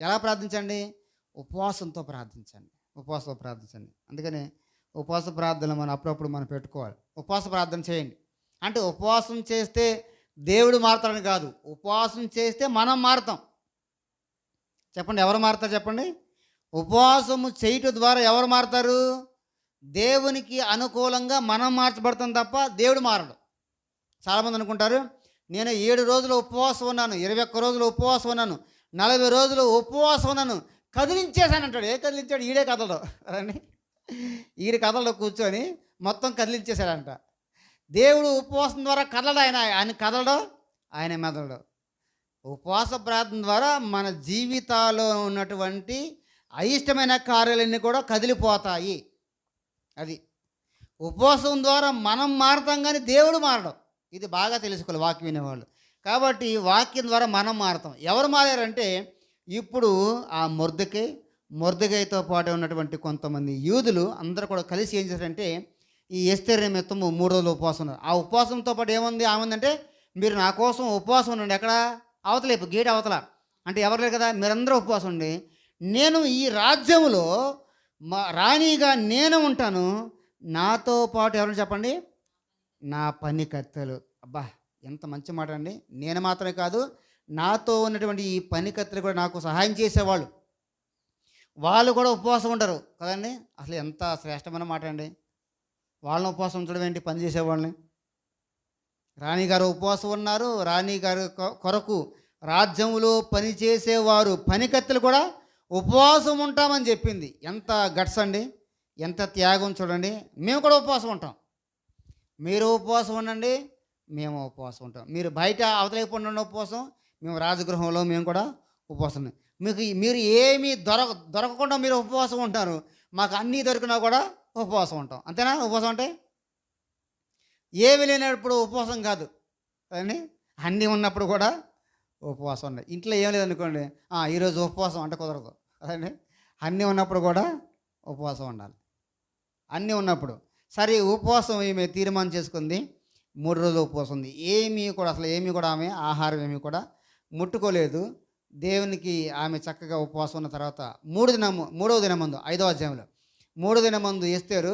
ఎలా ప్రార్థించండి? ఉపవాసంతో ప్రార్థించండి. ఉపవాసంతో ప్రార్థించండి. అందుకని ఉపవాస ప్రార్థనలు మనం అప్పుడప్పుడు మనం పెట్టుకోవాలి. ఉపవాస ప్రార్థన చేయండి. అంటే ఉపవాసం చేస్తే దేవుడు మారతాడని కాదు. ఉపవాసం చేస్తే మనం మారతాం. చెప్పండి, ఎవరు మారతారు చెప్పండి? ఉపవాసము చేయటం ద్వారా ఎవరు మారతారు? దేవునికి అనుకూలంగా మనం మార్చబడతాం తప్ప దేవుడు మారడు. చాలామంది అనుకుంటారు, నేను 7 రోజులు ఉపవాసం ఉన్నాను, 21 రోజులు ఉపవాసం ఉన్నాను, 40 రోజులు ఉపవాసం ఉన్నాను, కదిలించేశాను అంటాడు. ఏ కదిలించాడు? ఈడే కదలడు అదండి. ఈడు కదలడు, కూర్చొని మొత్తం కదిలించేశాడంట. దేవుడు ఉపవాసం ద్వారా కదలడు. ఆయన కదలడు, ఆయన మెదలడు. ఉపవాస ప్రార్థన ద్వారా మన జీవితాల్లో ఉన్నటువంటి అయిష్టమైన కార్యాలన్నీ కూడా కదిలిపోతాయి. అది ఉపవాసం ద్వారా మనం మారతాం, కానీ దేవుడు మారడం. ఇది బాగా తెలుసుకోవాలి వాక్యం వినేవాళ్ళు. కాబట్టి వాక్యం ద్వారా మనం మారతాం. ఎవరు మారారంటే ఇప్పుడు ఆ మొర్దెకైతో పాటు ఉన్నటువంటి కొంతమంది యూదులు అందరూ కూడా కలిసి ఏం చేశారంటే ఈ ఎస్తేరు నిమిత్తము 3 రోజులు ఉపవాసం ఉన్నారు. ఆ ఉపవాసంతో పాటు ఏముంది ఆమెందంటే, మీరు నా కోసం ఉపవాసం ఉండండి. ఎక్కడ? అవతలేపు గేట్ అవతల. అంటే ఎవరు లేరు కదా, మీరందరూ ఉపవాసం ఉండి, నేను ఈ రాజ్యంలో రాణిగా నేను ఉంటాను, నాతో పాటు ఎవరు చెప్పండి? నా పని కత్తెలు. అబ్బా, ఎంత మంచి మాట అండి. నేను మాత్రమే కాదు, నాతో ఉన్నటువంటి ఈ పని కత్తెలు కూడా నాకు సహాయం చేసేవాళ్ళు, వాళ్ళు కూడా ఉపవాసం ఉంటారు కదండి. అసలు ఎంత శ్రేష్టమైన మాట అండి. వాళ్ళని ఉపవాసం ఉంచడం ఏంటి? పని చేసేవాళ్ళని. రాణిగారు ఉపవాసం ఉన్నారు. రాణిగారు కొరకు రాజ్యంలో పనిచేసేవారు పనికత్తెలు కూడా ఉపవాసం ఉంటామని చెప్పింది. ఎంత గట్స్ అండి, ఎంత త్యాగం చూడండి. మేము కూడా ఉపవాసం ఉంటాం. మీరు ఉపవాసం ఉండండి, మేము ఉపవాసం ఉంటాం. మీరు బయట అవతలైపు ఉండండి ఉపవాసం, మేము రాజగృహంలో మేము కూడా ఉపవాసం. మీరు ఏమీ దొరకకుండా మీరు ఉపవాసం ఉంటారు, మాకు అన్నీ దొరికినా కూడా ఉపవాసం ఉంటాం. అంతేనా? ఉపవాసం అంటే ఏమి లేనప్పుడు ఉపవాసం కాదు అని, అన్నీ ఉన్నప్పుడు కూడా ఉపవాసం ఉండాలి. ఇంట్లో ఏం లేదనుకోండి, ఈరోజు ఉపవాసం అంటే కుదరదు అదండి. అన్నీ ఉన్నప్పుడు కూడా ఉపవాసం ఉండాలి. అన్నీ ఉన్నప్పుడు. సరే, ఉపవాసం ఈమె తీర్మానం చేసుకుంది, 3 రోజులు ఉపవాసం ఉంది. అసలు ఏమీ కూడా ఆమె ఆహారం ఏమీ కూడా ముట్టుకోలేదు. దేవునికి ఆమె చక్కగా ఉపవాసం ఉన్న తర్వాత 3వ దినమందు 5వ అధ్యాయంలో 3వ దినమందు ఎస్తేరు